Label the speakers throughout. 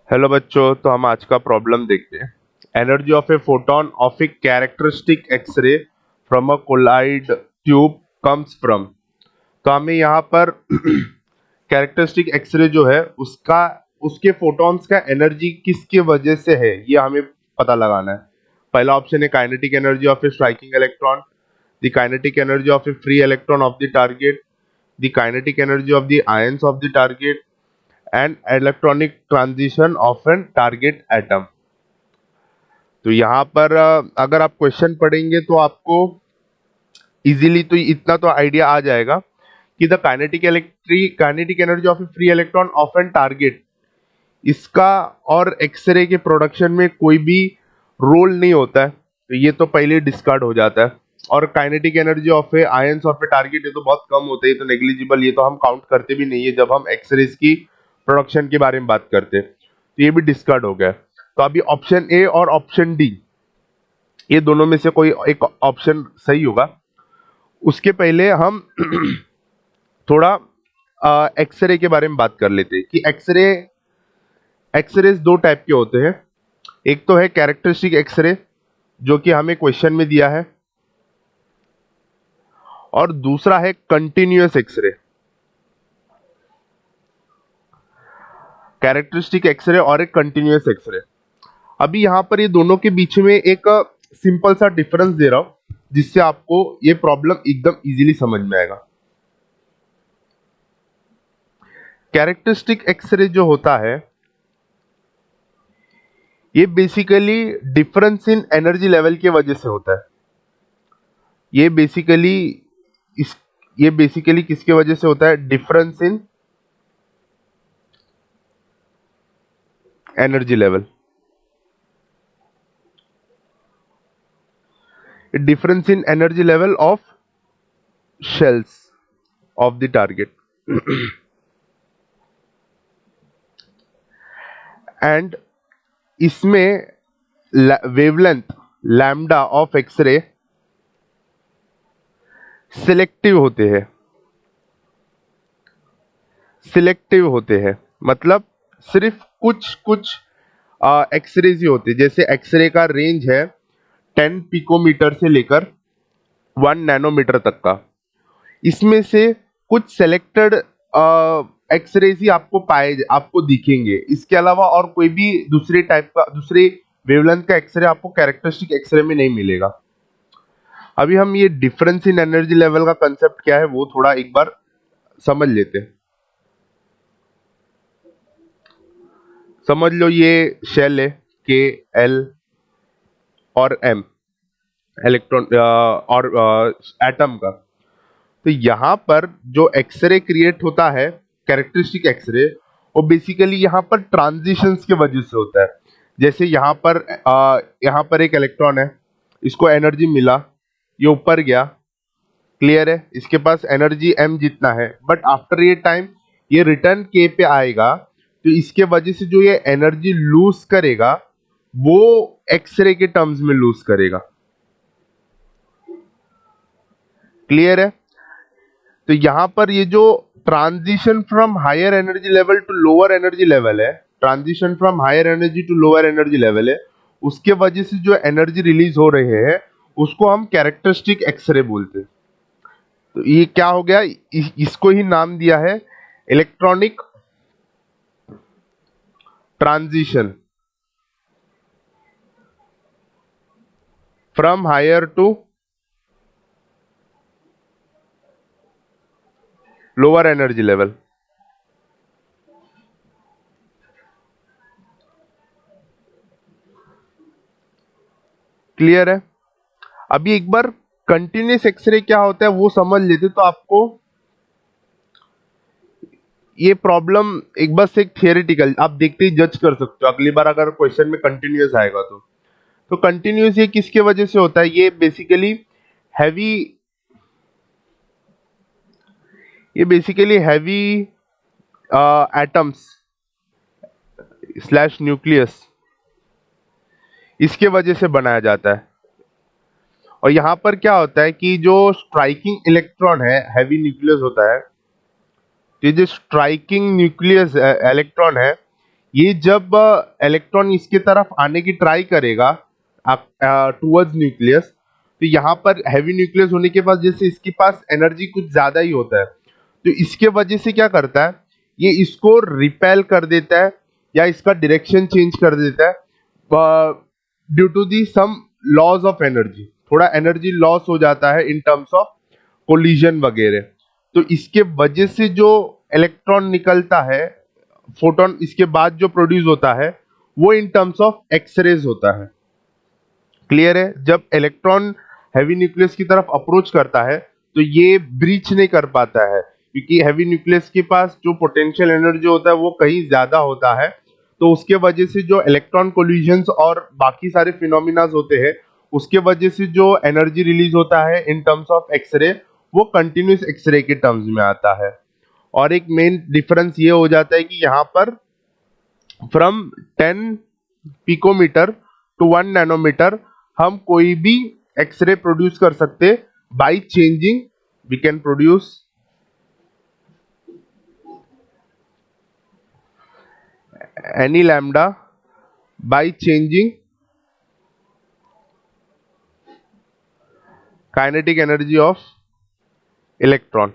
Speaker 1: Hello बच्चों, तो हम आज का प्रॉब्लम देखते हैं। Energy of a photon of a characteristic X-ray from a Coolidge tube comes from. तो हमें यहाँ पर कैरेक्टरिस्टिक एक्सरे जो है उसका उसके फोटॉन्स का एनर्जी किसकी वजह से है ये हमें पता लगाना है। पहला ऑप्शन है kinetic energy of a striking electron, the kinetic energy of a free electron of the target, the kinetic energy of the ions of the target and electronic transition of an target atom. तो यहाँ पर अगर आप question पढ़ेंगे तो आपको easily तो इतना तो आइडिया आ जाएगा कि the kinetic energy of a free electron of an target, इसका और एक्सरे के प्रोडक्शन में कोई भी रोल नहीं होता है, तो ये तो पहले डिस्कार्ड हो जाता है। और kinetic energy of A ions of A target, ये तो बहुत कम होता है, ये तो नेग्लिजिबल, ये तो हम काउंट करते भी नहीं है जब हम एक्सरेज की प्रोडक्शन के बारे में बात करते हैं, तो ये भी डिस्कार्ड हो गया। तो अभी ऑप्शन ए और ऑप्शन डी, ये दोनों में से कोई एक ऑप्शन सही होगा। उसके पहले हम थोड़ा एक्सरे के बारे में बात कर लेते हैं कि एक्सरेज दो टाइप के होते हैं। एक तो है कैरेक्टरिस्टिक एक्सरे जो कि हमें क्वेश्चन में दिया है, और दूसरा है कंटिन्यूअस एक्सरे। कैरेक्टरिस्टिक एक्सरे और एक कंटिन्यूअस एक्सरे। अभी यहां पर ये दोनों के बीच में एक सिंपल सा डिफरेंस दे रहा हूं जिससे आपको ये प्रॉब्लम एकदम इजीली समझ में आएगा। कैरेक्टरिस्टिक एक्सरे जो होता है ये basically difference in energy level की वजह से होता है। ये बेसिकली इस ये बेसिकली किसके वजह से होता है? Difference in energy level. Difference in energy level of shells of the target and इसमें wavelength lambda of X-ray selective होते हैं। मतलब सिर्फ कुछ कुछ एक्सरेज ही होते हैं। जैसे एक्सरे का रेंज है 10 पिकोमीटर से लेकर 1 नैनोमीटर तक का। इसमें से कुछ सेलेक्टेड एक्सरेज ही आपको दिखेंगे। इसके अलावा और कोई भी दूसरे वेवलेंथ का एक्सरे आपको कैरेक्टरिस्टिक एक्सरे में नहीं मिलेगा। अभी हम ये डिफरेंस इन एनर्जी लेवल का कंसेप्ट क्या है वो थोड़ा एक बार समझ लेते हैं। समझ लो ये शेल है के एल और एम, इलेक्ट्रॉन और एटम का। तो यहां पर जो एक्सरे क्रिएट होता है कैरेक्टरिस्टिक एक्सरे, वो बेसिकली यहां पर ट्रांजिशंस की वजह से होता है। जैसे यहां पर एक इलेक्ट्रॉन है, इसको एनर्जी मिला, ये ऊपर गया, क्लियर है, इसके पास एनर्जी m जितना है, बट आफ्टर ये टाइम ये रिटर्न k पे आएगा, तो इसके वजह से जो ये एनर्जी लूज करेगा वो एक्सरे के टर्म्स में लूज करेगा। क्लियर है? तो यहां पर ये जो transition from higher energy level to lower energy level है, transition from higher energy to lower energy level है, उसके वजह से जो एनर्जी रिलीज हो रहे हैं उसको हम कैरेक्टरिस्टिक एक्सरे बोलते हैं। तो ये क्या हो गया, इसको ही नाम दिया है electronic transition from higher to lower energy level. Clear है? अभी एक बार कंटिन्यूस एक्सरे क्या होता है वो समझ लेते तो आपको ये प्रॉब्लम एक बस एक थियोरेटिकल आप देखते ही जज कर सकते हो। अगली बार अगर क्वेश्चन में कंटिन्यूस आएगा तो कंटिन्यूस ये किसके वजह से होता है? हैवी ये basically heavy atoms slash nucleus, इसके वजह से बनाया जाता है। और यहां पर क्या होता है कि जो स्ट्राइकिंग इलेक्ट्रॉन है, हैवी न्यूक्लियस होता है, तो ये जो स्ट्राइकिंग न्यूक्लियस इलेक्ट्रॉन है ये जब इलेक्ट्रॉन इसके तरफ आने की ट्राई करेगा टुवर्ड्स न्यूक्लियस, तो यहाँ पर हैवी न्यूक्लियस होने के बाद जैसे इसके पास एनर्जी कुछ ज्यादा ही होता है, तो इसके वजह से क्या करता है, ये इसको रिपेल कर देता है या इसका डायरेक्शन चेंज कर देता है due to the some laws of energy. थोड़ा एनर्जी लॉस हो जाता है इन टर्म्स ऑफ कोलिजन वगैरह। तो इसके वजह से जो इलेक्ट्रॉन निकलता है, फोटोन इसके बाद जो प्रोड्यूस होता है, वो इन टर्म्स ऑफ एक्सरेज होता है। क्लियर है? जब इलेक्ट्रॉन हैवी न्यूक्लियस की तरफ अप्रोच करता है तो ये ब्रीच नहीं कर पाता है, क्योंकि हैवी न्यूक्लियस के पास जो पोटेंशियल एनर्जी होता है वो कहीं ज्यादा होता है। तो उसके वजह से जो इलेक्ट्रॉन कोलिजन्स और बाकी सारे फिनोमिनाज होते हैं, उसके वजह से जो एनर्जी रिलीज होता है इन टर्म्स ऑफ एक्सरे, वो कंटिन्यूस एक्सरे के टर्म्स में आता है। और एक मेन डिफरेंस ये हो जाता है कि यहाँ पर फ्रॉम 10 पिकोमीटर टू 1 नैनोमीटर हम कोई भी एक्सरे प्रोड्यूस कर सकते by changing, we can produce any lambda by changing kinetic energy of electron।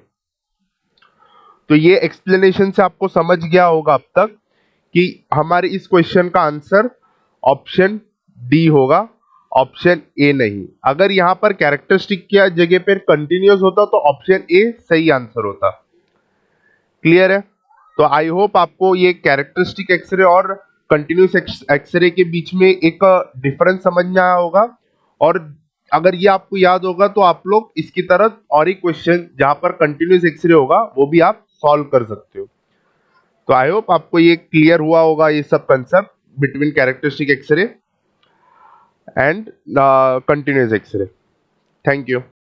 Speaker 1: तो ये एक्सप्लेनेशन से आपको समझ गया होगा अब तक कि हमारे इस क्वेश्चन का आंसर ऑप्शन डी होगा, ऑप्शन ए नहीं। अगर यहां पर कैरेक्टरिस्टिक की जगह पर कंटिन्यूअस होता तो ऑप्शन ए सही आंसर होता। क्लियर है? तो आई होप आपको ये कैरेक्टरिस्टिक एक्सरे और कंटिन्यूस एक्सरे के बीच में एक डिफरेंस समझ में आया होगा। और अगर ये आपको याद होगा तो आप लोग इसकी तरह और ही क्वेश्चन जहां पर कंटिन्यूस एक्सरे होगा वो भी आप सॉल्व कर सकते हो। तो आई होप आपको ये क्लियर हुआ होगा, ये सब concept between characteristic X-ray and continuous X-ray. Thank you.